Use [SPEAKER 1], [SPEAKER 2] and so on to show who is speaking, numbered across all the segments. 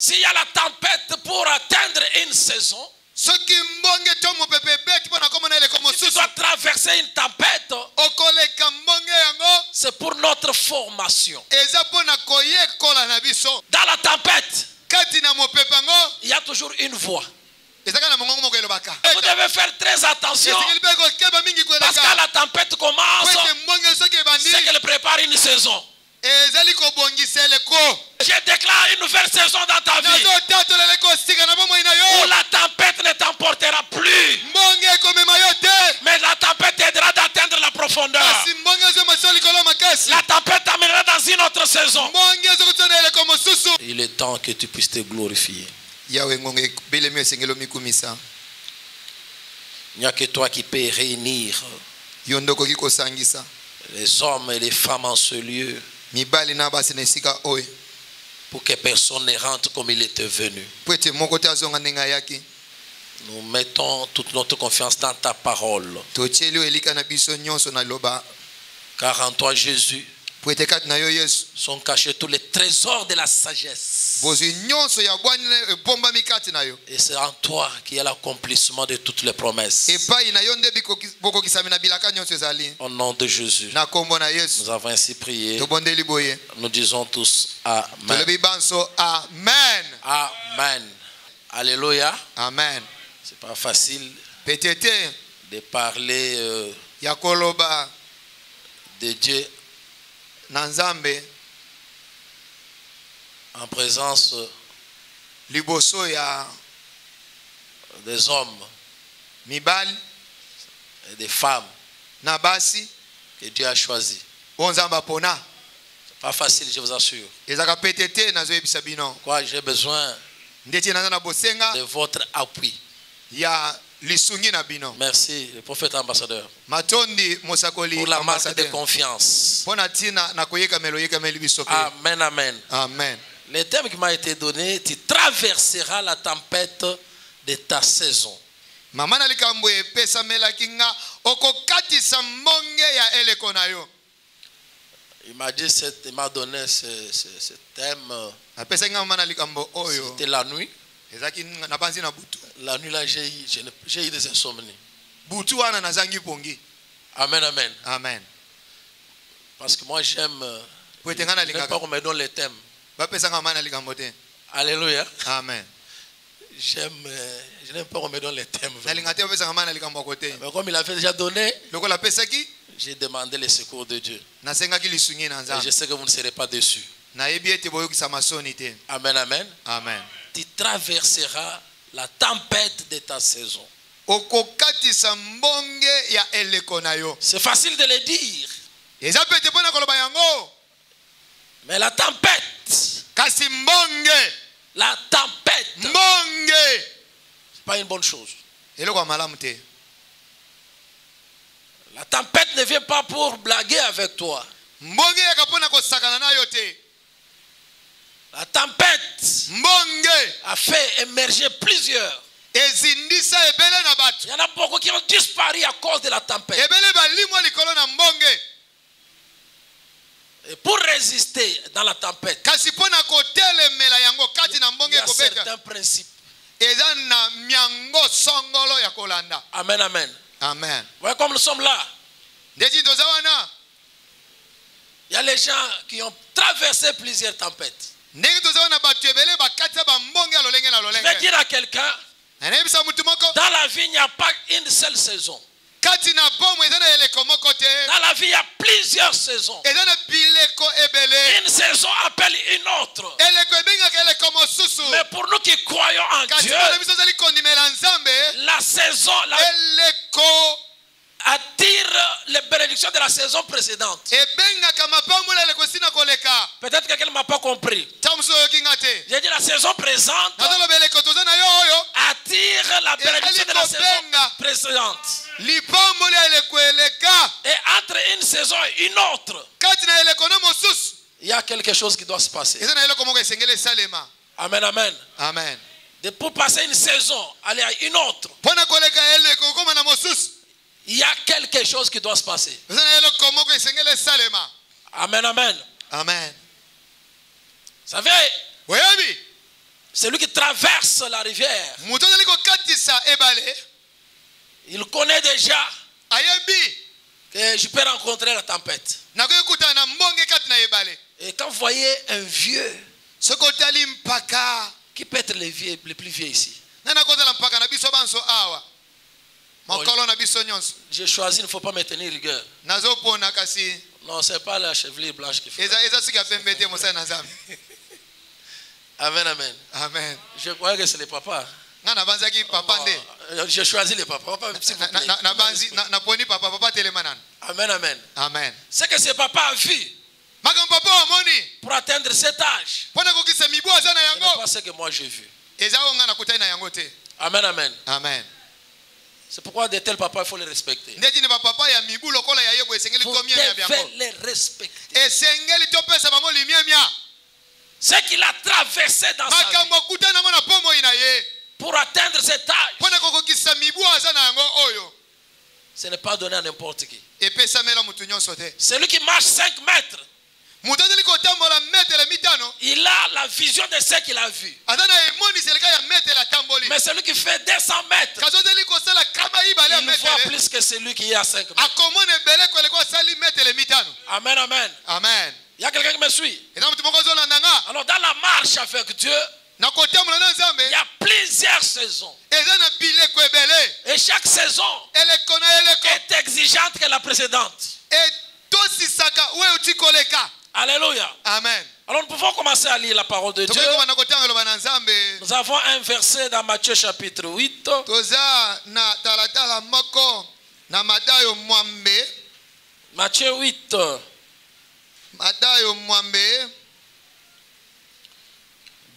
[SPEAKER 1] S'il y a la tempête pour atteindre une saison, si tu dois traverser une tempête, c'est pour notre formation. Dans la tempête, il y a toujours une voix. Vous devez faire très attention. Parce que la tempête commence, c'est qu'elle prépare une saison. Je déclare une nouvelle saison dans ta vie où la tempête ne t'emportera plus, mais la tempête t'aidera d'atteindre la profondeur. La tempête t'amènera dans une autre saison. Il est temps que tu puisses te glorifier. Il n'y a que toi qui peux réunir les hommes et les femmes en ce lieu pour que personne ne rentre comme il était venu. Nous mettons toute notre confiance dans ta parole. Car en toi, Jésus, sont cachés tous les trésors de la sagesse. Et c'est en toi qu'il y a l'accomplissement de toutes les promesses. Au nom de Jésus, nous avons ainsi prié. Nous disons tous Amen. Amen. Alléluia.
[SPEAKER 2] Amen.
[SPEAKER 1] C'est pas facile de parler de Dieu en présence des hommes et des femmes que Dieu a choisis. C'est pas facile, je vous assure. Quoi, j'ai besoin de votre appui. Merci, le prophète ambassadeur, pour la marque de confiance. Amen, amen.
[SPEAKER 2] Amen.
[SPEAKER 1] Le thème qui m'a été donné, tu traverseras la tempête de ta saison. Il m'a dit, il m'a donné ce thème. C'était la nuit. La nuit là, j'ai eu des insomnies. Amen, amen.
[SPEAKER 2] Amen.
[SPEAKER 1] Parce que moi j'aime pas qu'on me donne les thèmes. Alléluia.
[SPEAKER 2] Amen.
[SPEAKER 1] Je n'aime pas qu'on me donne les thèmes. Mais comme il avait déjà donné, j'ai demandé le secours de Dieu. Et je sais que vous ne serez pas déçus. Amen, amen.
[SPEAKER 2] Amen.
[SPEAKER 1] Tu traverseras la tempête de ta saison. C'est facile de le dire. Mais la tempête, la tempête, c'est pas une bonne chose. La tempête ne vient pas pour blaguer avec toi. La tempête a fait émerger plusieurs. Il y en a beaucoup qui ont disparu à cause de la tempête. Et pour résister dans la tempête, il y a certains principes. Amen, amen.
[SPEAKER 2] Amen.
[SPEAKER 1] Vous voyez comme nous sommes là. Il y a les gens qui ont traversé plusieurs tempêtes. Je vais dire à quelqu'un, dans la vie, il n'y a pas une seule saison. Dans la vie, il y a plusieurs saisons. Une saison appelle une autre. Mais pour nous qui croyons en Dieu, la saison attire les bénédictions de la saison précédente. Peut-être que quelqu'un ne m'a pas compris. J'ai dit la saison présente attire la bénédiction de la saison précédente. Et entre une saison et une autre, il y a quelque chose qui doit se passer. Amen, amen.
[SPEAKER 2] Amen.
[SPEAKER 1] Pour passer une saison, aller à une autre, il y a quelque chose qui doit se passer. Amen, amen.
[SPEAKER 2] Amen.
[SPEAKER 1] Vous savez, Celui qui traverse la rivière, il connaît déjà que je peux rencontrer la tempête. Et quand vous voyez un vieux, qui peut être le plus vieux ici? Bon, j'ai choisi, il ne faut pas me tenir rigueur. Non, ce n'est pas la chevelure blanche qui fait. Amen, amen.
[SPEAKER 2] Amen.
[SPEAKER 1] Je croyais que c'est le papa. J'ai choisi le papa. Amen, amen.
[SPEAKER 2] Amen.
[SPEAKER 1] C'est que ce papa a vu pour atteindre cet âge. Ce n'est pas ce que moi j'ai vu. Amen, amen.
[SPEAKER 2] Amen.
[SPEAKER 1] C'est pourquoi de tels papas, il faut les respecter. Vous devez les respecter. Ce qu'il a traversé dans sa vie pour atteindre cet âge, ce n'est pas donné à n'importe qui. Celui qui marche 5 mètres, il a la vision de ce qu'il a vu. Mais celui qui fait 200 mètres, il voit plus que celui qui est à 5 mètres. Amen, amen.
[SPEAKER 2] Amen.
[SPEAKER 1] Il y a quelqu'un qui me suit. Alors dans la marche avec Dieu, il y a plusieurs saisons. Et chaque saison est exigeante que la précédente. Alléluia.
[SPEAKER 2] Amen.
[SPEAKER 1] Alors nous pouvons commencer à lire la parole de Dieu. Nous avons un verset dans Matthieu chapitre 8. Matthieu 8.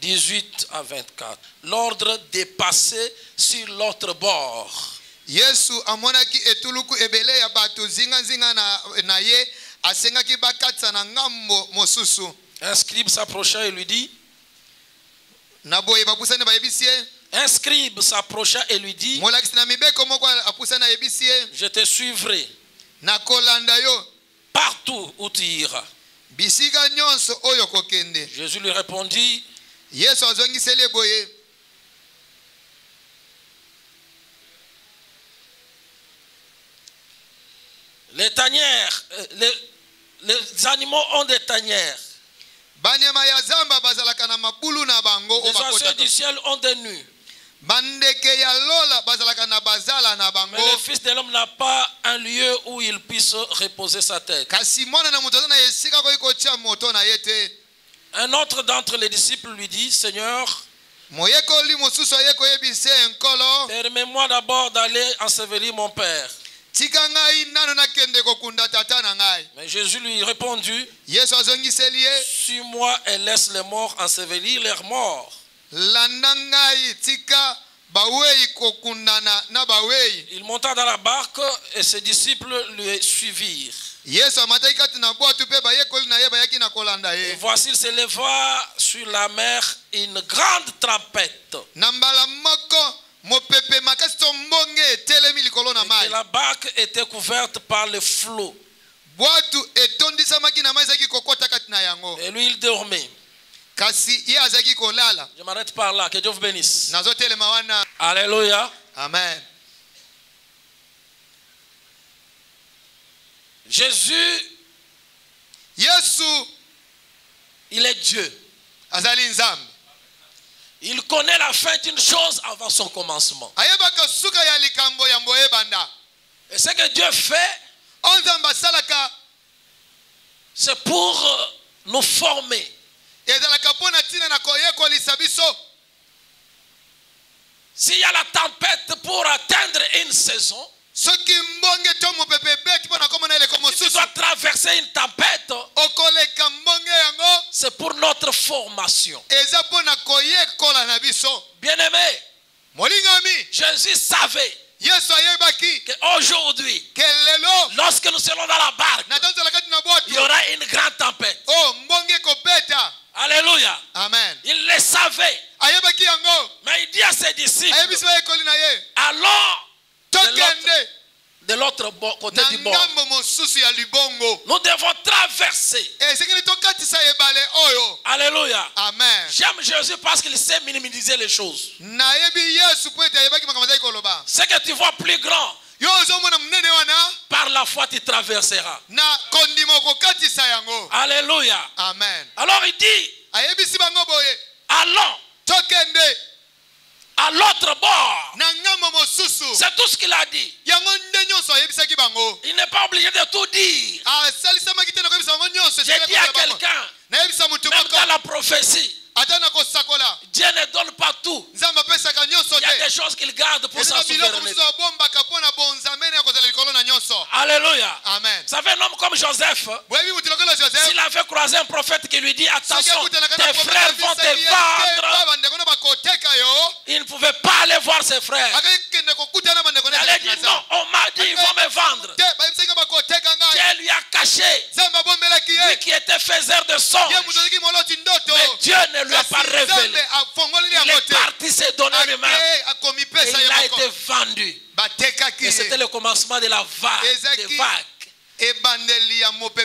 [SPEAKER 1] 18 à 24. L'ordre de passer sur l'autre bord.
[SPEAKER 2] Yesu amonaki etuluku ebele ya bato zinga na ye asengaki bakatsa na ngambo mosusu.
[SPEAKER 1] Un scribe s'approcha et lui dit.
[SPEAKER 2] Na boye babusane ba yebisie.
[SPEAKER 1] Un scribe s'approcha et lui dit.
[SPEAKER 2] Molakisi na mibeko moko apusana yebisie.
[SPEAKER 1] Je te suivrai.
[SPEAKER 2] Na kolanda yo
[SPEAKER 1] partout où tu iras.
[SPEAKER 2] Bisika nyonso oyo kokende.
[SPEAKER 1] Jésus lui répondit.
[SPEAKER 2] Yesu azongiseli boye.
[SPEAKER 1] Les tanières, les animaux ont des tanières. Les oiseaux du ciel ont des nues. Mais le Fils de l'homme n'a pas un lieu où il puisse reposer sa tête. Un autre d'entre les disciples lui dit, Seigneur, permets-moi d'abord d'aller ensevelir mon Père. Mais Jésus lui répondit, suis-moi et laisse les morts ensevelir leurs morts. Il monta dans la barque et ses disciples lui suivirent. Et voici, il s'éleva sur la mer une grande tempête. Et la barque était couverte par le flot. Et lui, il dormait. Je m'arrête par là. Que Dieu vous bénisse. Alléluia.
[SPEAKER 2] Amen.
[SPEAKER 1] Jésus, il est Dieu. Il connaît la fin d'une chose avant son commencement. Et ce que Dieu fait, c'est pour nous former. S'il y a la tempête pour atteindre une saison, si tu dois traverser une tempête, c'est pour notre formation. Bien-aimé, Jésus savait qu'aujourd'hui, lorsque nous serons dans la barque, il y aura une grande tempête. Alléluia.
[SPEAKER 2] Amen.
[SPEAKER 1] Il le savait. Mais il dit à ses disciples, allons de l'autre côté du bord. Nous devons traverser traverser. Alléluia.
[SPEAKER 2] Amen.
[SPEAKER 1] J'aime Jésus parce qu'il sait minimiser les choses. Ce que tu vois plus grand, par la foi tu traverseras. Alléluia.
[SPEAKER 2] Amen.
[SPEAKER 1] Alors il dit, allons à l'autre bord. C'est tout ce qu'il a dit. Il n'est pas obligé de tout dire. J'ai dit à quelqu'un, même dans la prophétie, Dieu ne donne pas tout. Il y a des choses qu'il garde pour sa souveraineté. Alléluia.
[SPEAKER 2] Amen.
[SPEAKER 1] Vous savez, un homme comme Joseph, s'il avait croisé un prophète qui lui dit attention, tes frères vont te vendre, il ne pouvait pas aller voir ses frères. Il allait dire non, on m'a dit ils vont me vendre. Dieu lui a caché, lui qui était faiseur de songes. Mais Dieu ne lui a pas révélé. Il est parti se donner lui-même. Et il a été vendu. Et c'était le commencement de la vague.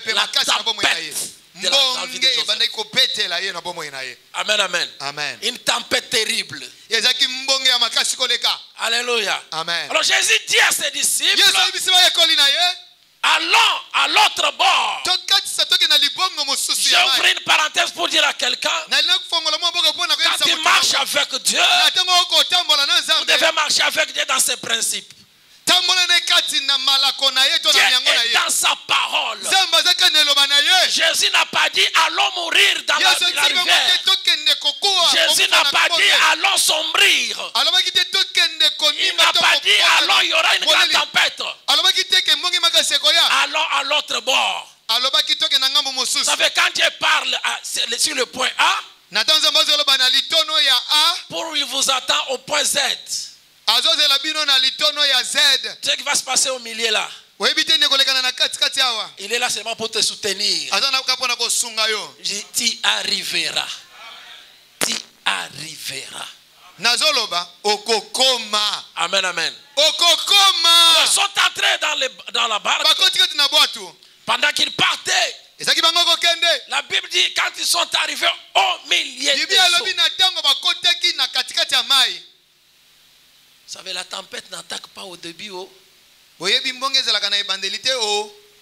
[SPEAKER 1] La tempête de la vie de Joseph. Amen, amen.
[SPEAKER 2] Amen.
[SPEAKER 1] Une tempête terrible. Alléluia.
[SPEAKER 2] Amen.
[SPEAKER 1] Alors Jésus dit à ses disciples, allons à l'autre bord. J'ai ouvert une parenthèse pour dire à quelqu'un, quand tu marches avec Dieu, vous devez marcher avec Dieu dans ses principes. Dieu est dans sa parole. Jésus n'a pas dit allons mourir dans la rivière. Jésus n'a pas dit allons sombrir. Il n'a pas dit allons, il y aura une grande tempête. Allons à l'autre bord. Vous savez, quand Dieu parle sur le point A, pour il vous attend au point Z. Ce qui va se passer au milieu là, il est là seulement pour te soutenir. Tu arriveras. Tu arriveras. Amen, amen. Ils sont entrés dans la barque. Pendant qu'ils partaient, la Bible dit quand ils sont arrivés au milieu des eaux. Vous savez, la tempête n'attaque pas au début.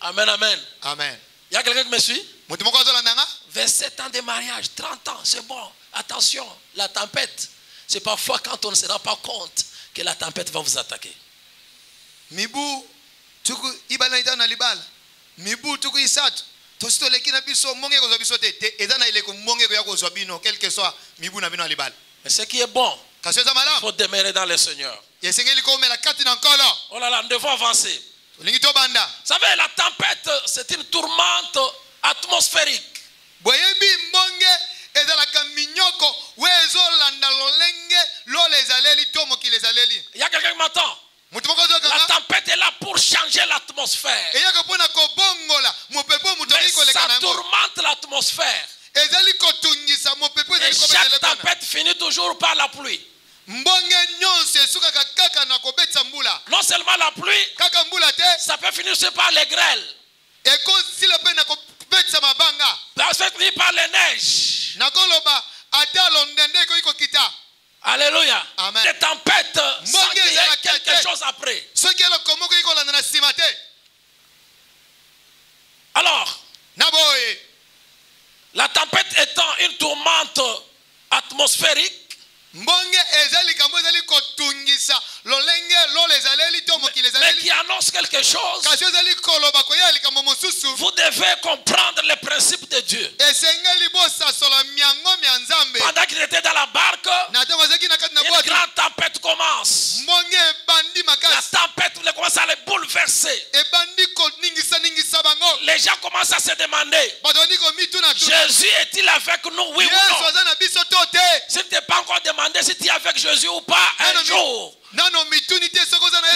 [SPEAKER 1] Amen, amen.
[SPEAKER 2] Amen.
[SPEAKER 1] Il y a quelqu'un qui me suit? 27 ans de mariage, 30 ans, c'est bon. Attention, la tempête, c'est parfois quand on ne se rend pas compte que la tempête va vous attaquer.
[SPEAKER 2] Mibu, tuku ibala na libala. Mibu tuku isatu. Tosito lekina biso monge ko bisote. Ezana ile ko monge ko yako zwabino quel que soit mibu na bino libala.
[SPEAKER 1] Mais ce qui est bon, il faut demeurer dans le Seigneur. Oh là là, nous devons avancer. Vous savez, la tempête, c'est une tourmente atmosphérique. Il y a quelqu'un qui m'entend? La tempête est là pour changer l'atmosphère. Mais ça tourmente l'atmosphère. Et chaque tempête finit toujours par la pluie. Non seulement la pluie, ça peut finir par les grêles. Ça peut finir par les neiges. Alléluia.
[SPEAKER 2] Amen.
[SPEAKER 1] Des tempêtes sans qu'il y ait quelque chose après. Alors, la tempête étant une tourmente atmosphérique, mais qui annonce quelque chose, vous devez comprendre les principes de Dieu. Pendant qu'il était dans la barque, une grande tempête commence. La tempête commence à les bouleverser. Les gens commencent à se demander, Jésus est-il avec nous, oui ou non? Si tu n'es pas encore demandé si tu es avec Jésus ou pas, un jour, il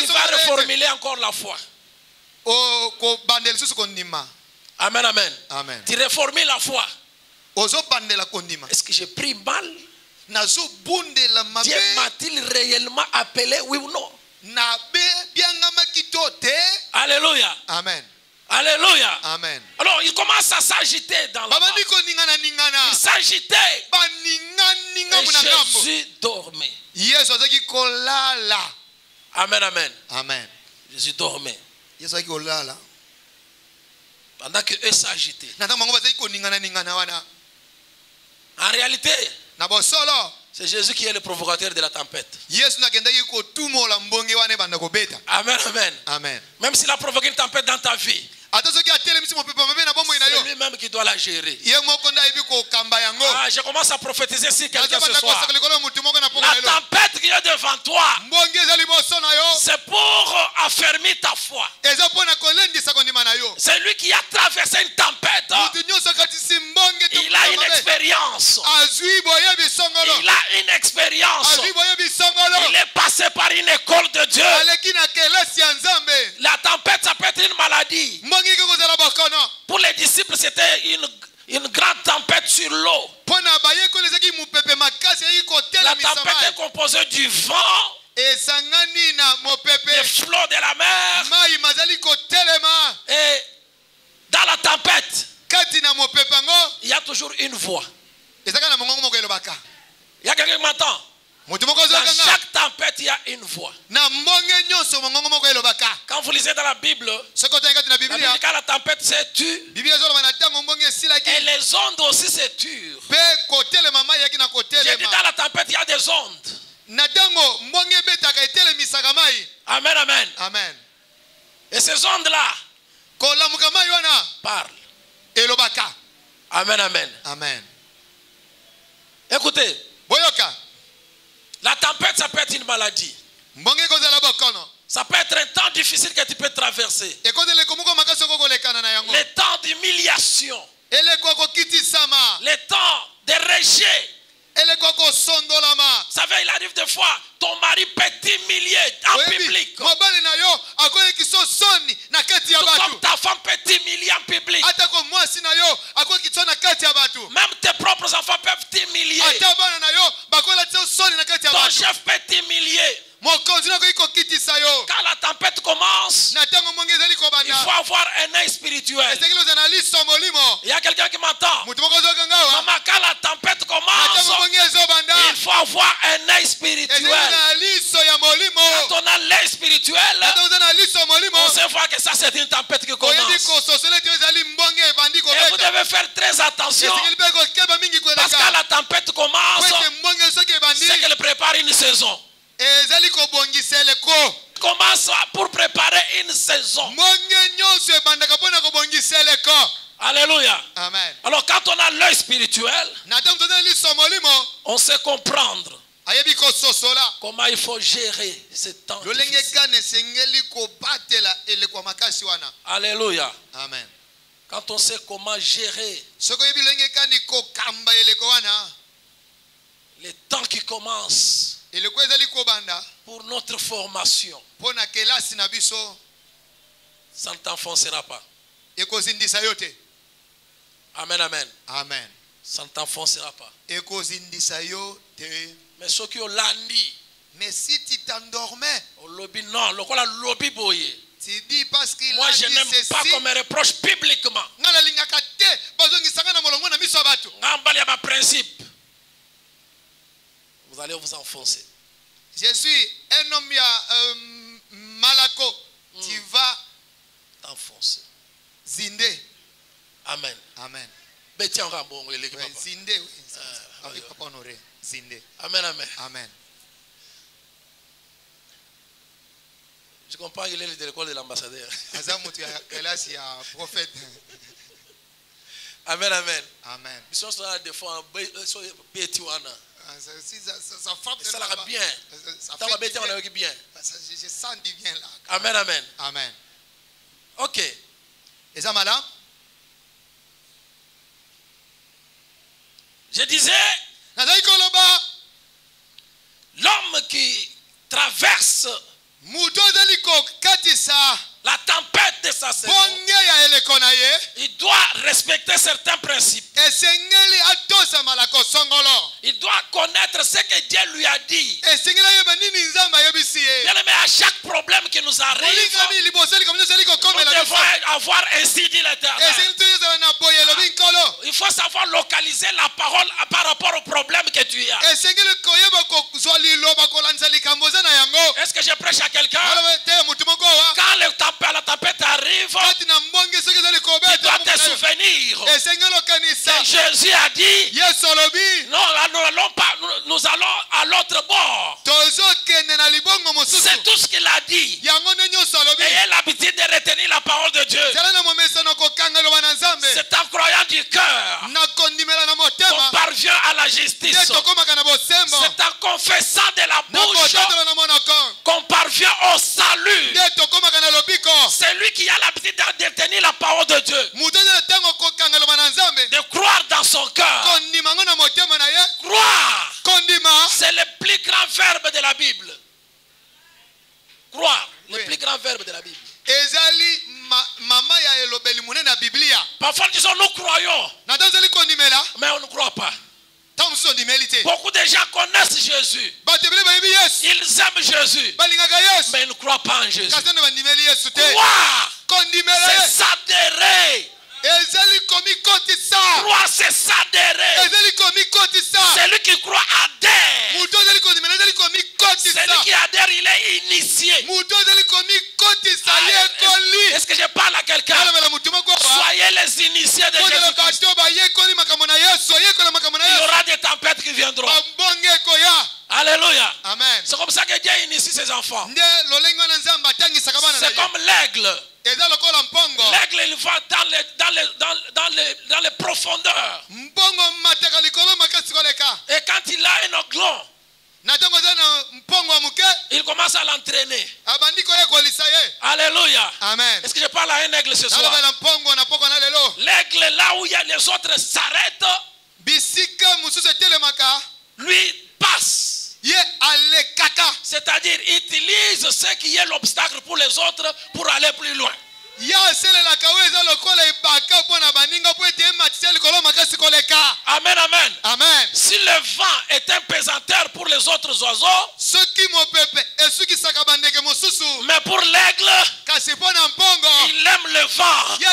[SPEAKER 1] va reformuler encore la foi. Amen, amen.
[SPEAKER 2] Amen.
[SPEAKER 1] Tu reformules la foi. Est-ce que j'ai pris mal? Dieu m'a-t-il réellement appelé, oui ou non? Alléluia.
[SPEAKER 2] Amen.
[SPEAKER 1] Alléluia.
[SPEAKER 2] Amen.
[SPEAKER 1] Alors il commence à s'agiter dans la barque. Il s'agitait. Et Jésus dormait. Amen, amen.
[SPEAKER 2] Amen.
[SPEAKER 1] Jésus dormait. Pendant que eux s'agitaient. En réalité, c'est Jésus qui est le provocateur de la tempête. Amen, amen.
[SPEAKER 2] Amen.
[SPEAKER 1] Même s'il a provoqué une tempête dans ta vie, c'est lui-même qui doit la gérer. Ah, je commence à prophétiser si quelqu'un ce soir. La tempête qui est devant toi, c'est pour affermir ta foi. C'est lui qui a traversé une tempête. Il a une expérience. Il a une expérience. Il est passé par une école de Dieu. La tempête, ça peut être une maladie. Pour les disciples, c'était une grande tempête sur l'eau. La tempête est composée du vent, des flots de la mer. Et dans la tempête, il y a toujours une voix. Il y a quelqu'un qui m'entend? Dans chaque tempête, il y a une voix. Quand vous lisez dans la Bible, quand la tempête s'est tue, et les ondes aussi se turent. J'ai dit dans la tempête, il y a des ondes. Amen, amen.
[SPEAKER 2] Amen.
[SPEAKER 1] Et ces ondes-là parlent. Amen, amen.
[SPEAKER 2] Amen.
[SPEAKER 1] Écoutez. La tempête, ça peut être une maladie. Ça peut être un temps difficile que tu peux traverser. Les temps d'humiliation. Les temps de rejet. Vous savez, il arrive des fois, ton mari peut t'humilier en public. Tout comme ta femme peut t'humilier en public. Même tes propres enfants peuvent t'humilier. Ton chef peut t'humilier. Quand la tempête commence, il faut avoir un œil spirituel. Il y a quelqu'un qui m'entend. Maman, quand la tempête commence, il faut avoir un œil spirituel. Quand on a l'œil spirituel, on sait voir que ça c'est une tempête qui commence. Et vous devez faire très attention. Parce que quand la tempête commence, c'est qu'elle prépare une saison. Commence pour préparer une saison. Alléluia.
[SPEAKER 2] Amen.
[SPEAKER 1] Alors quand on a l'œil spirituel, on sait comprendre comment il faut gérer ce temps difficile. Alléluia.
[SPEAKER 2] Amen.
[SPEAKER 1] Quand on sait comment gérer les temps qui commencent pour notre formation, ça ne t'enfoncera pas. Amen, amen.
[SPEAKER 2] Amen.
[SPEAKER 1] Ça ne t'enfoncera pas. Mais ceux qui ont l'andi,
[SPEAKER 2] mais si tu t'endormais,
[SPEAKER 1] non,
[SPEAKER 2] tu dis parce qu'il
[SPEAKER 1] moi je n'aime pas qu'on me reproche publiquement. Principe. Vous allez vous enfoncer.
[SPEAKER 2] Je suis un homme malako. Tu vas
[SPEAKER 1] t'enfoncer.
[SPEAKER 2] Zinde.
[SPEAKER 1] Amen.
[SPEAKER 2] Amen.
[SPEAKER 1] Zinde.
[SPEAKER 2] Avec Papa Honoré. Zinde.
[SPEAKER 1] Amen, amen.
[SPEAKER 2] Amen.
[SPEAKER 1] Je comprends qu'il est de l'école de l'ambassadeur.
[SPEAKER 2] Prophète.
[SPEAKER 1] Amen, amen.
[SPEAKER 2] Amen.
[SPEAKER 1] Ils sont des fois
[SPEAKER 2] ça frappe.
[SPEAKER 1] Ça l'a bien. Ça va bien.
[SPEAKER 2] Je sens du bien là.
[SPEAKER 1] Amen, amen.
[SPEAKER 2] Amen.
[SPEAKER 1] Ok.
[SPEAKER 2] Et ça, madame?
[SPEAKER 1] Je disais, l'homme qui traverse la tempête de sa saison, il doit respecter certains principes. Il doit connaître ce que Dieu lui a dit. Bien aimé, à chaque problème qui nous arrive, nous devons avoir ainsi dit l'Éternel. Il faut savoir localiser la parole par rapport au problème que tu as. Est-ce que je prêche à quelqu'un? Quand la tempête arrive, tu dois te souvenir que Jésus a dit, non, nous allons à l'autre bord. C'est tout ce qu'il a dit. Ayez l'habitude de retenir la parole de Dieu. C'est en croyant du cœur qu'on parvient à la justice. C'est en confessant de la bouche qu'on parvient au salut. C'est lui qui a l'habitude de retenir la parole de Dieu. De croire dans son cœur. Croire. C'est le plus grand verbe de la Bible. Croire. Le plus grand verbe de la Bible. Parfois nous disons nous croyons, mais on ne croit pas. Beaucoup de gens connaissent Jésus, ils aiment Jésus, mais ils ne croient pas en Jésus. Croire, c'est s'adhérer. Croire, c'est s'adhérer. Celui qui croit adhère. Celui qui adhère, il est initié. Est-ce que je parle à quelqu'un? Soyez les initiés de Jésus-Christ. Il y aura des tempêtes qui viendront. Alléluia. C'est comme ça que Dieu initie ses enfants. C'est comme l'aigle. L'aigle, il va dans les profondeurs. Et quand il a un aiglon, il commence à l'entraîner. Alléluia. Est-ce que je parle à un aigle ce soir? L'aigle, là où il y a les autres s'arrêtent, lui passe. C'est-à-dire, utilise ce qui est l'obstacle pour les autres pour aller plus loin. Amen, amen. Si le vent est un pesanteur pour les autres oiseaux, mais pour l'aigle, il aime le vent, il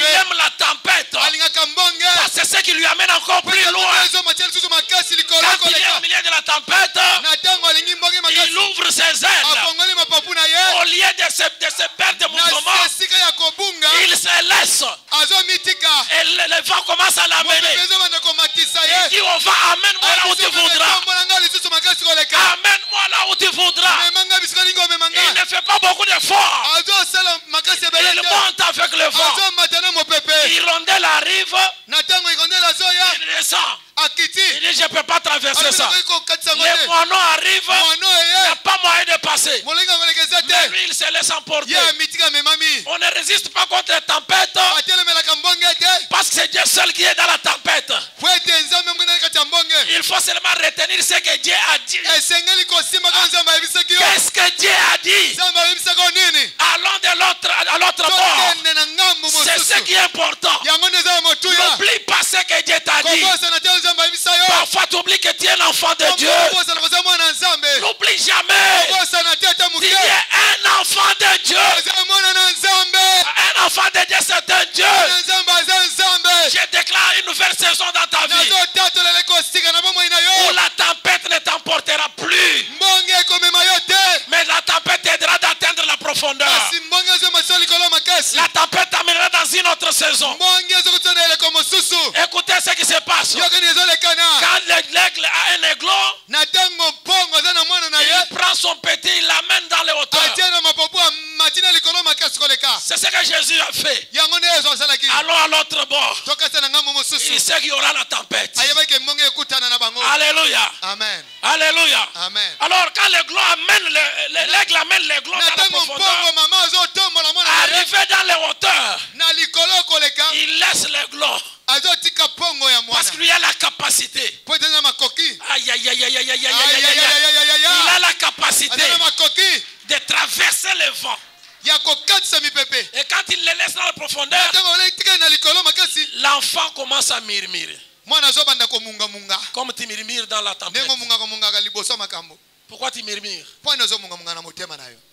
[SPEAKER 1] aime la tempête, c'est ce qui lui amène encore plus loin. Quand il est au milieu de la tempête, il ouvre ses ailes. Au lieu de se perdre de mouvement, il se laisse. Et le vent commence à l'amener. Il dit au vent, amène-moi là où tu voudras. Amène-moi là où tu voudras. Il ne fait pas beaucoup d'efforts. Il monte avec le vent. L'hirondelle arrive. Il descend. Il dit, je ne peux pas traverser ça. Les moineaux arrivent. Il n'y a pas moyen de passer. Mais lui, il se laisse emporter. On ne résiste pas contre la tempête, parce que c'est Dieu seul qui est dans la tempête. Il faut seulement retenir ce que Dieu a dit. Qu'est-ce que Dieu a dit? Allons à l'autre bord. C'est ce qui est important. N'oublie pas ce que Dieu t'a dit. Parfois tu oublies que tu es un enfant de Dieu. N'oublie jamais. Tu es un enfant de Dieu. Un enfant de Dieu, c'est un Dieu. Je déclare une nouvelle saison dans ta vie où la tempête ne t'emportera plus, mais la tempête t'aidera d'atteindre la profondeur. La tempête t'amènera dans une autre saison. Écoutez ce qui se passe. Quand l'aigle a un aiglon, il prend son petit, il l'amène dans les hauteurs. C'est ce que Jésus a fait. Allons à l'autre bord. Il sait qu'il y aura la tempête. Alléluia.
[SPEAKER 2] Amen.
[SPEAKER 1] Alléluia.
[SPEAKER 2] Amen.
[SPEAKER 1] Alors quand l'aiglon amène l'aigle amène l'aiglon dans la profondeur, arrivé dans les hauteurs, il laisse l'aiglon. Parce qu'il a la capacité. Aïe, aïe, aïe, aïe, aïe, aïe, aïe, aïe. Il a la capacité de traverser le vent. Et quand il le laisse dans la profondeur, l'enfant commence à murmurer. Comme tu murmures dans la tempête. Pourquoi tu murmures?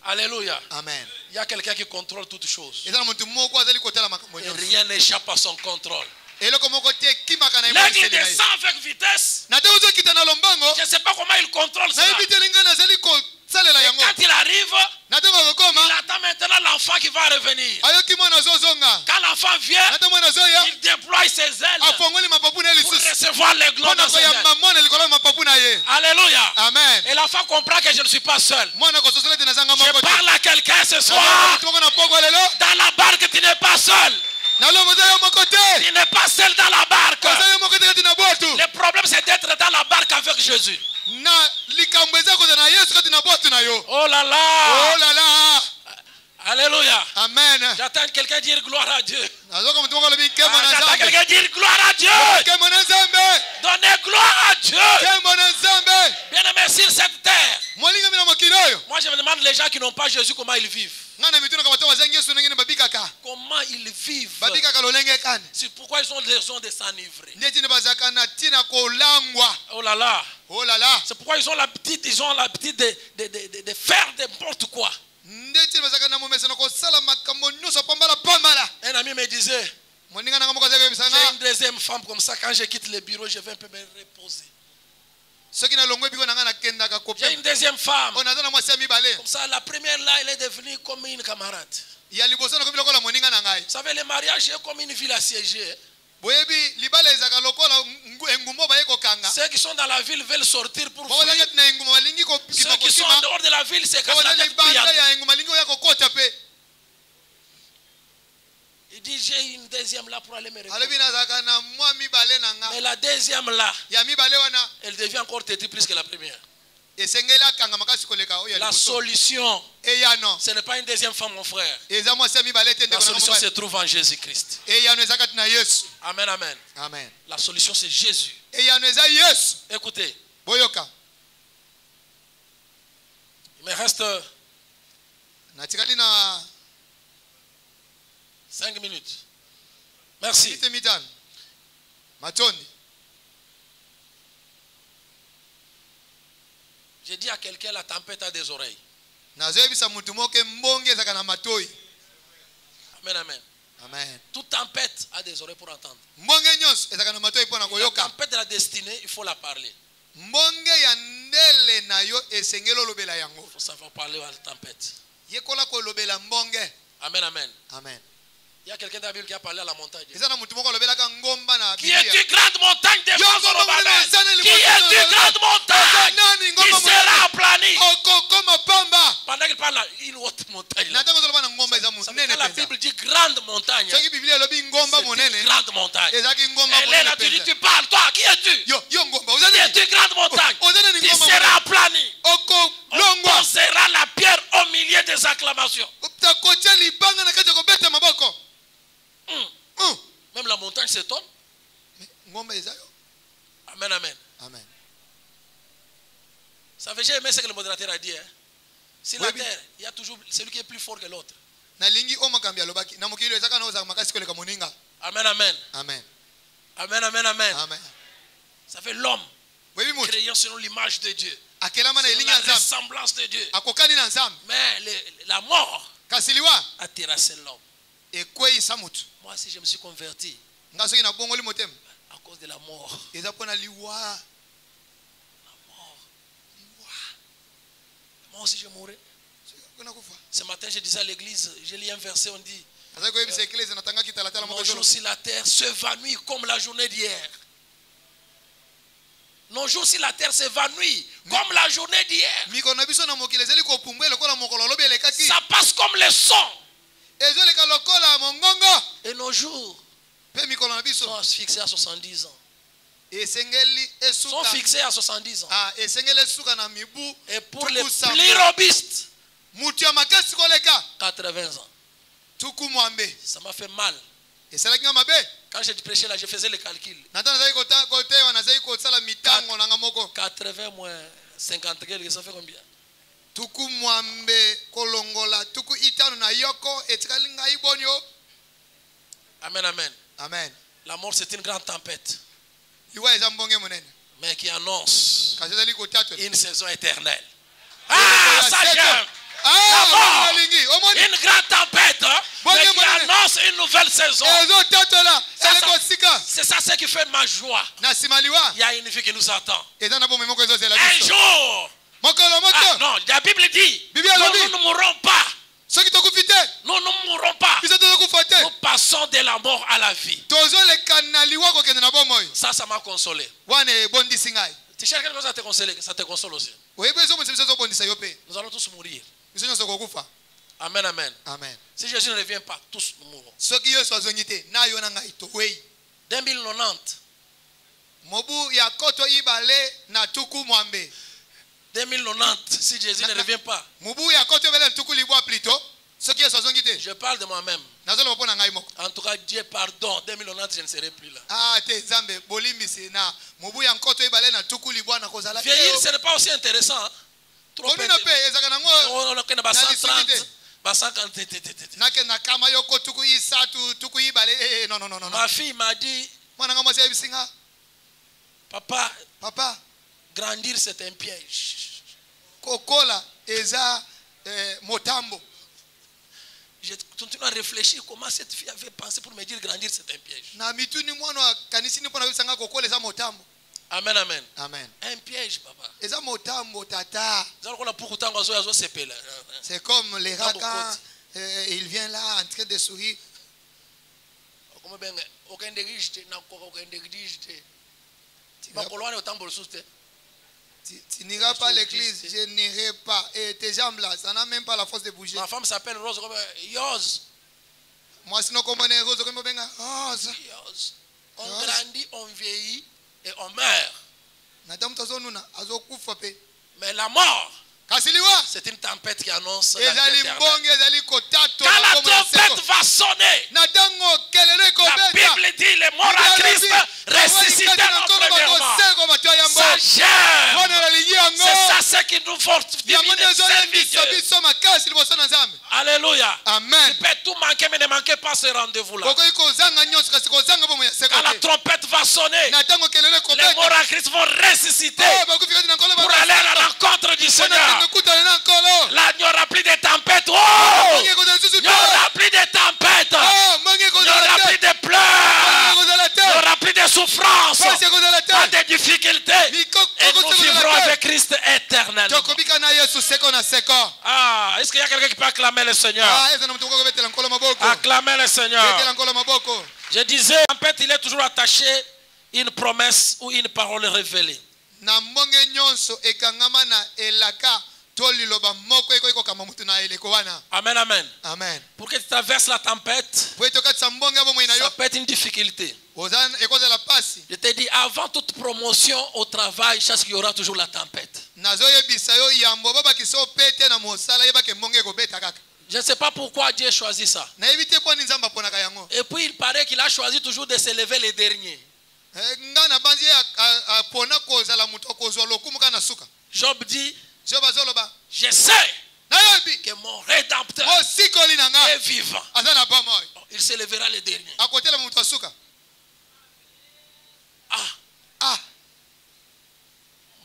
[SPEAKER 1] Alléluia.
[SPEAKER 2] Amen.
[SPEAKER 1] Il y a quelqu'un qui contrôle toutes choses.
[SPEAKER 2] Et
[SPEAKER 1] rien n'échappe à son contrôle.
[SPEAKER 2] L'aigle
[SPEAKER 1] descend avec vitesse. Je ne sais pas comment il contrôle ça. Et quand il arrive, il attend maintenant l'enfant qui va revenir. Quand l'enfant vient, il déploie ses ailes pour recevoir les gloires dans ses ailes. Alléluia.
[SPEAKER 2] Amen.
[SPEAKER 1] Et l'enfant comprend que je ne suis pas seul. Je parle à quelqu'un ce soir. Dans la barque, tu n'es pas seul. Tu n'es pas seul dans la barque. Le problème, c'est d'être dans la barque avec Jésus. Oh là là.
[SPEAKER 2] Oh là là.
[SPEAKER 1] Alléluia.
[SPEAKER 2] Amen.
[SPEAKER 1] J'attends quelqu'un dire gloire à Dieu.
[SPEAKER 2] J'attends
[SPEAKER 1] quelqu'un dire gloire à Dieu. Donnez gloire à Dieu. Bien aimé sur cette terre. Moi je me demande les gens qui n'ont pas Jésus comment ils vivent. Comment ils vivent. C'est pourquoi ils ont raison de s'enivrer. Oh là là.
[SPEAKER 2] Oh là là.
[SPEAKER 1] C'est pourquoi ils ont l'habitude de faire n'importe quoi. Un ami me disait, j'ai une deuxième femme comme ça, quand je quitte le bureau, je vais un peu me reposer. J'ai une deuxième femme. Comme ça, la première là, elle est devenue comme une camarade. Vous savez, le mariage est comme une ville assiégée. Ceux qui sont dans la ville veulent sortir pour fuir. Ceux qui sont en dehors de la ville, c'est cassent la tête pour y aller. Il dit, j'ai une deuxième là pour aller me reposer. Mais la deuxième là, elle devient encore têtue plus que la première. La solution, ce n'est pas une deuxième femme, mon frère. La solution se trouve en Jésus-Christ. Amen, amen.
[SPEAKER 2] Amen.
[SPEAKER 1] La solution, c'est Jésus. Écoutez. Il me reste 5 minutes. Merci. J'ai dit à quelqu'un, la tempête a des oreilles. Amen, amen.
[SPEAKER 2] Amen.
[SPEAKER 1] Toute tempête a des oreilles pour entendre. La tempête de la destinée, il faut la parler. Il faut savoir parler à la tempête. Amen, amen.
[SPEAKER 2] Amen.
[SPEAKER 1] Il y a quelqu'un dans la Bible qui a parlé à la montagne. Qui
[SPEAKER 2] est-tu,
[SPEAKER 1] grande montagne de Zorobabel? Qui est-tu, grande montagne qui sera aplanie? Pendant qu'il parle, une haute montagne. Quand la Bible dit grande montagne, c'est une grande montagne. Elle est là, tu dis, tu parles, toi, qui es-tu? Qui es-tu, grande montagne qui sera aplanie? On posera la pierre au milieu des acclamations. Même la montagne s'étonne. Amen, amen.
[SPEAKER 2] Amen.
[SPEAKER 1] Ça fait, j'ai aimé ce que le modérateur a dit. Hein. Sur la terre, il y a toujours celui qui est plus fort que l'autre. Amen, amen.
[SPEAKER 2] Amen.
[SPEAKER 1] Amen, amen, amen.
[SPEAKER 2] Amen.
[SPEAKER 1] Ça fait l'homme créé selon l'image de Dieu. Selon la ressemblance de Dieu. Mais la mort a terrassé l'homme. Moi, si je me suis converti à cause de la mort. La mort. Moi aussi, je mourrai. Ce matin, je disais à l'église, j'ai lu un verset, on dit nos jours sur la terre s'évanouissent comme la journée d'hier. Nos jours sur la terre s'évanouissent comme la journée d'hier. Ça passe comme le son. Et nos jours sont fixés à 70 ans. Sont fixés à 70 ans. Et pour les plus robustes, 80 ans. Ça m'a fait mal. Quand j'ai prêché là, je faisais le calcul. 80 moins 50, ça fait combien? Amen, amen.
[SPEAKER 2] Amen.
[SPEAKER 1] La mort, c'est une grande tempête, mais qui annonce une saison éternelle. Ah, ça j'aime. La mort, une grande tempête, mais qui annonce une nouvelle saison. C'est ça ce qui fait ma joie. Il y a une vie qui nous attend. Un jour. Ah, non, la Bible dit, nous ne mourrons pas. Nous ne mourrons pas. Nous passons de la mort à la vie. Ça m'a consolé. Tu cherches quelque chose à te consoler, ça te console aussi. Nous allons tous mourir. Amen, amen.
[SPEAKER 2] Amen.
[SPEAKER 1] Si Jésus ne revient pas, tous nous mourrons. 2090. 2090, si Jésus ne revient pas. Je parle de moi-même. En tout cas, Dieu pardon. 2090, je ne serai plus là. Vieillir, ce n'est pas aussi intéressant. Hein? Trop on a 130, 150. Ma fille m'a dit, papa, grandir c'est un piège. J'ai continué à réfléchir comment cette fille avait pensé pour me dire grandir c'est un piège. Amen, amen.
[SPEAKER 2] Amen.
[SPEAKER 1] Un piège, papa.
[SPEAKER 2] C'est comme les rats quand il vient là en train de sourire. Tu n'iras pas à l'église, je n'irai pas. Et tes jambes là, ça n'a même pas la force de bouger.
[SPEAKER 1] Ma femme s'appelle Rose. Yose.
[SPEAKER 2] Moi, sinon, comment on est Rose? Rose.
[SPEAKER 1] On grandit, on vieillit et on meurt. Mais la mort, c'est une tempête qui annonce la vie éternelle. Quand la tempête va sonner, la Bible dit les morts à Christ ressuscitèrent premièrement. Ça j'aime. C'est ça ce qui nous fortifie de servir. Alléluia.
[SPEAKER 2] Amen.
[SPEAKER 1] Tu peux tout manquer, mais ne manquez pas ce rendez-vous-là. Quand la trompette va sonner, les morts à Christ vont ressusciter pour aller à la rencontre du Seigneur. Là, il n'y aura plus de tempêtes. Oh! Il n'y aura plus de tempêtes. Il n'y aura plus de pleurs. Il n'y aura plus de souffrances. Pas de difficultés. Et nous vivrons avec Christ éternellement. Ah, est-ce qu'il y a quelqu'un qui peut acclamer le Seigneur? Acclamer le Seigneur. Je disais, en fait, il est toujours attaché à une promesse ou une parole révélée. Amen, amen.
[SPEAKER 2] Amen.
[SPEAKER 1] Pour que tu traverses la tempête, ça peut être une difficulté. Je t'ai dit, avant toute promotion au travail, je sais qu'il y aura toujours la tempête. Je ne sais pas pourquoi Dieu a choisi ça. Et puis il paraît qu'il a choisi toujours de s'élever les derniers. Job dit, je sais que mon rédempteur est vivant. Il s'élèvera les derniers.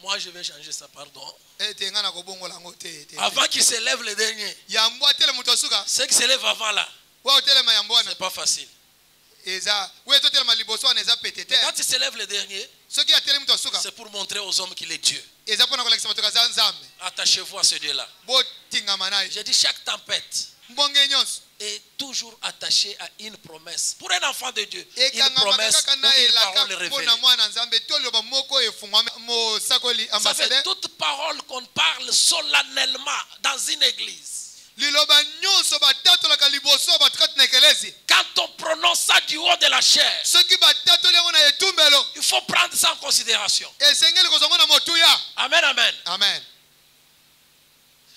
[SPEAKER 1] Moi je vais changer ça, pardon. Avant qu'il s'élève les derniers, ceux qui s'élèvent avant là, c'est pas facile. Mais quand il s'élève les derniers, c'est pour montrer aux hommes qu'il est Dieu. Attachez-vous à ce Dieu-là. J'ai dit chaque tempête est toujours attachée à une promesse. Pour un enfant de Dieu, une promesse ou une parole révélée. Ça fait toute parole qu'on parle solennellement dans une église. Quand on prononce ça du haut de la chair, il faut prendre ça en considération. Amen, amen.
[SPEAKER 2] Amen.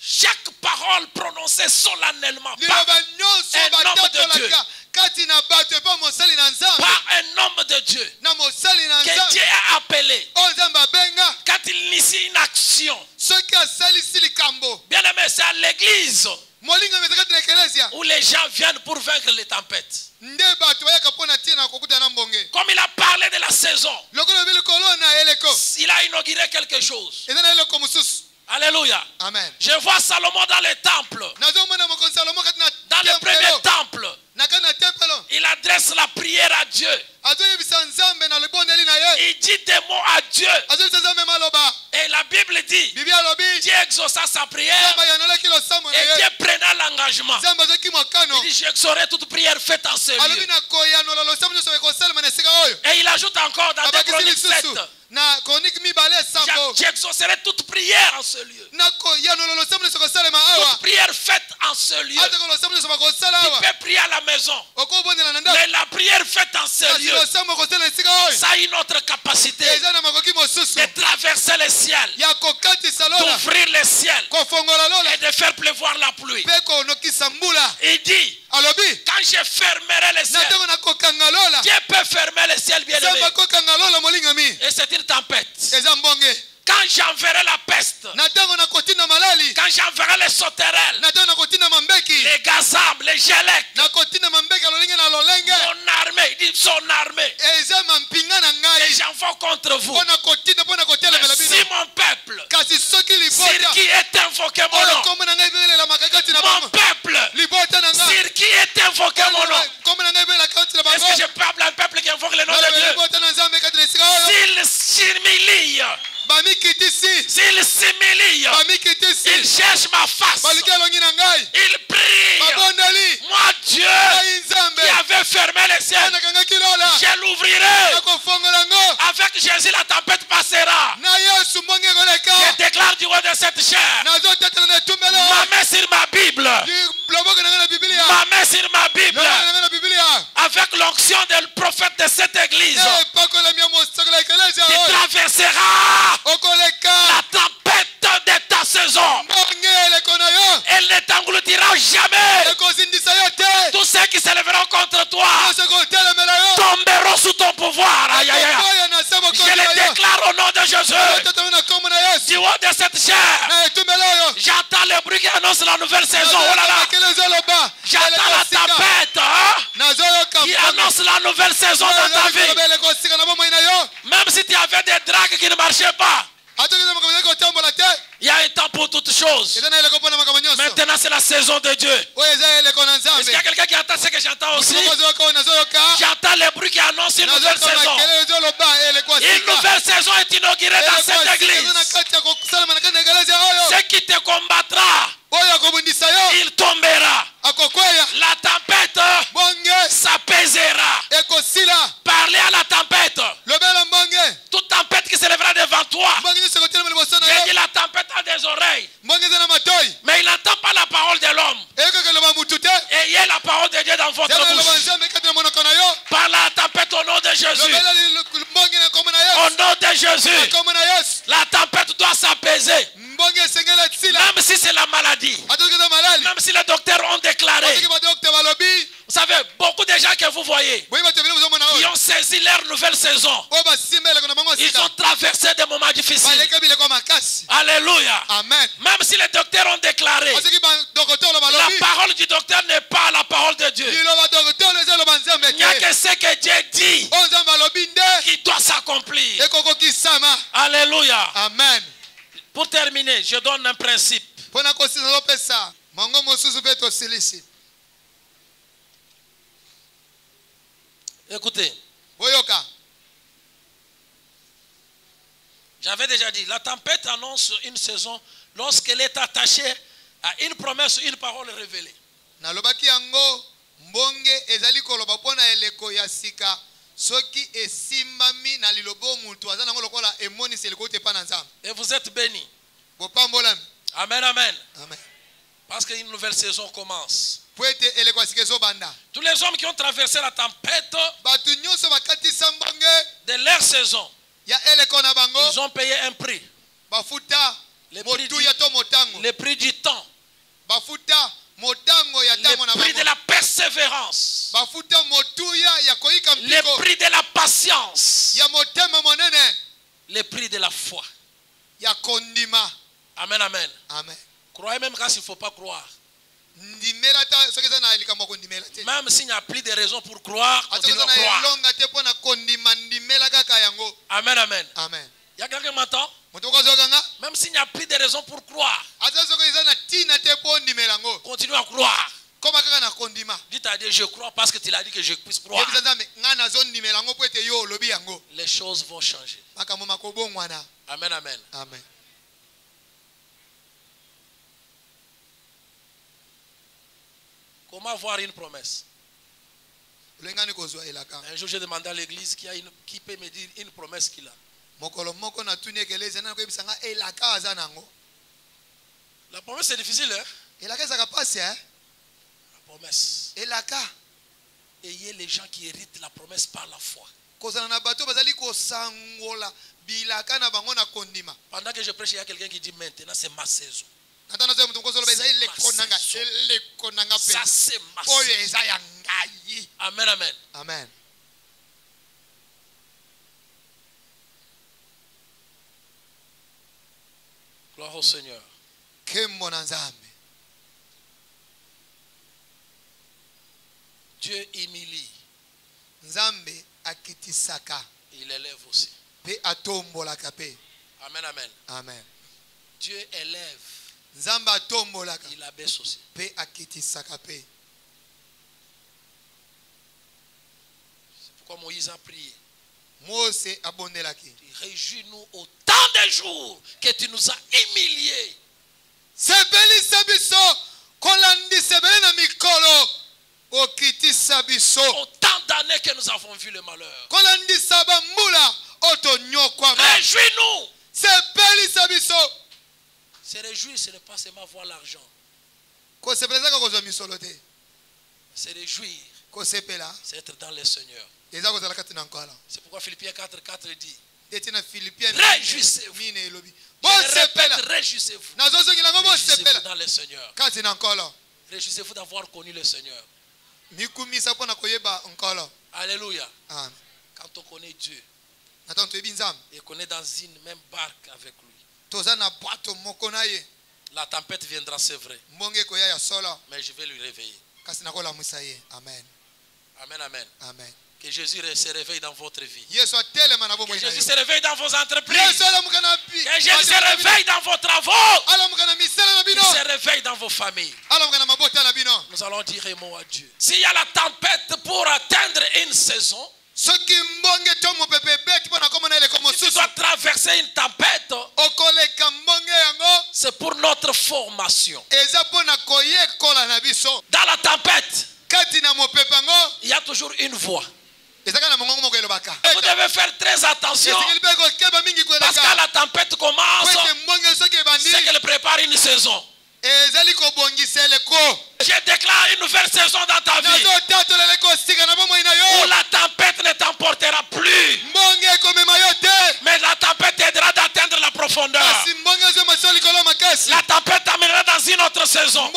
[SPEAKER 1] Chaque parole prononcée solennellement par un homme de Dieu, par un homme de Dieu que Dieu a appelé, quand il initie une action, bien aimé, c'est à l'église où les gens viennent pour vaincre les tempêtes. Comme il a parlé de la saison, il a inauguré quelque chose. Alléluia.
[SPEAKER 2] Amen.
[SPEAKER 1] Je vois Salomon dans le temple. Dans le premier temple. Il adresse la prière à Dieu. Il dit des mots à Dieu. Et la Bible dit, Dieu exauça sa prière et Dieu prenait l'engagement. Il dit, j'exaucerai toute prière faite en ce lieu. Et il ajoute encore dans 2 Chroniques 7, j'exaucerai toute prière en ce lieu. Toute prière faite en ce lieu. Tu peux prier à la maison, mais la prière faite en ce lieu, ça a une autre capacité de traverser le ciel, d'ouvrir le ciel et de faire pleuvoir la pluie. Il dit, quand je fermerai le ciel, Dieu peut fermer le ciel, bien aimé. Et c'est une tempête. Quand j'enverrai la peste, quand j'enverrai les sauterelles, les gazam, les gélèques, mon armée, il dit son armée, et j'envoie contre vous. Mais si mon peuple, sur qui est invoqué mon nom, mon peuple, sur qui est invoqué mon nom, est-ce que je parle à un peuple qui invoque le nom de Dieu? S'il s'humilie, s'il s'humilie, il cherche ma face, il prie. Moi, Dieu, qui avait fermé les ciels, je l'ouvrirai. Avec Jésus, la tempête passera. Je déclare du haut de cette chair, ma main sur ma Bible, ma main sur ma Bible, avec l'onction du prophète de cette église, tu traverseras la tempête de ta saison. Elle ne t'engloutira jamais. Tous ceux qui s'élèveront contre toi tomberont sous ton pouvoir. Je le déclare au nom de Jésus. Du haut de cette chair, j'entends le bruit qui annonce la nouvelle saison. Oh là là. J'entends la tempête qui annonce la nouvelle saison dans ta vie. Même si tu avais des dragues qui ne marchaient pas, il y a un temps pour toutes choses. Maintenant, c'est la saison de Dieu. Est-ce qu'il y a quelqu'un qui entend ce que j'entends aussi? J'entends le bruit qui annonce une nouvelle saison. Une nouvelle saison est inaugurée dans cette église. Ce qui te combattra, il tombera. La tempête s'apaisera. Parlez à la tempête. Toute tempête qui s'élèvera devant toi. J'ai dit la tempête a des oreilles, mais il n'entend pas la parole de l'homme. Ayez la parole de Dieu dans votre bouche. Parle à la tempête au nom de Jésus. Au nom de Jésus, la tempête doit s'apaiser. Même si c'est la maladie, même si les docteurs ont déclaré. Vous savez, beaucoup de gens que vous voyez qui ont saisi leur nouvelle saison, ils ont traversé des moments difficiles. Alléluia.
[SPEAKER 2] Amen.
[SPEAKER 1] Même si les docteurs ont déclaré, la parole du docteur n'est pas la parole de Dieu. Il n'y a que ce que Dieu dit qui doit s'accomplir. Alléluia.
[SPEAKER 2] Amen.
[SPEAKER 1] Pour terminer, je donne un principe. Écoutez, j'avais déjà dit, la tempête annonce une saison lorsqu'elle est attachée à une promesse, une parole révélée. Et vous êtes bénis. Amen, amen.
[SPEAKER 2] Amen.
[SPEAKER 1] Parce qu'une nouvelle saison commence. Tous les hommes qui ont traversé la tempête de leur saison, ils ont payé un prix. Le prix du temps. Le prix de la persévérance. Le prix de la patience. Le prix de la foi. Amen, amen.
[SPEAKER 2] Amen.
[SPEAKER 1] Croyez même quand il ne faut pas croire. Même s'il n'y a plus de raison pour croire, continuez à croire. Amen, amen.
[SPEAKER 2] Amen.
[SPEAKER 1] Il y a quelqu'un qui m'entend? Même s'il n'y a plus de raison pour croire, continue à croire. Dites à Dieu, je crois parce que tu l'as dit que je puisse croire. Les choses vont changer. Amen, amen.
[SPEAKER 2] Amen.
[SPEAKER 1] Comment voir une promesse? Un jour, j'ai demandé à l'église qui peut me dire une promesse qu'il a. La promesse, c'est difficile, hein? La promesse. Ayez les gens qui héritent la promesse par la foi. Pendant que je prêche, il y a quelqu'un qui dit maintenant c'est ma saison. Ça c'est ma saison. Amen, amen.
[SPEAKER 2] Amen.
[SPEAKER 1] Gloire au Seigneur. Dieu humilie. Il élève aussi. Amen, amen.
[SPEAKER 2] Amen.
[SPEAKER 1] Dieu élève. Il abaisse aussi. C'est pourquoi Moïse a prié. Réjouis-nous au temps des jours que tu nous as humiliés. Autant d'années que nous avons vu le malheur. Réjouis-nous. Se réjouir, ce n'est pas seulement voir l'argent. Se réjouir, c'est être dans le Seigneur. C'est pourquoi Philippiens 4:4 dit réjouissez-vous. Je répète, réjouissez-vous. Réjouissez-vous dans le Seigneur. Réjouissez-vous d'avoir connu le Seigneur. Alléluia. Quand on connaît Dieu et qu'on est dans une même barque avec lui, la tempête viendra, c'est vrai. Mais je vais lui réveiller.
[SPEAKER 2] Amen.
[SPEAKER 1] Amen, amen.
[SPEAKER 2] Amen.
[SPEAKER 1] Que Jésus se réveille dans votre vie.
[SPEAKER 2] Que
[SPEAKER 1] Jésus se réveille dans vos entreprises. Que Jésus se réveille dans vos travaux. Qu'il se réveille dans vos familles. Nous allons dire un mot à Dieu. S'il y a la tempête pour atteindre une saison, si tu dois traverser une tempête, c'est pour notre formation. Dans la tempête, il y a toujours une voix. Vous devez faire très attention. Parce que la tempête commence, c'est qu'elle prépare une saison. Je déclare une nouvelle saison dans ta vie où la tempête ne t'emportera plus, mais la tempête t'aidera d'atteindre la profondeur. La tempête t'amènera dans une autre saison.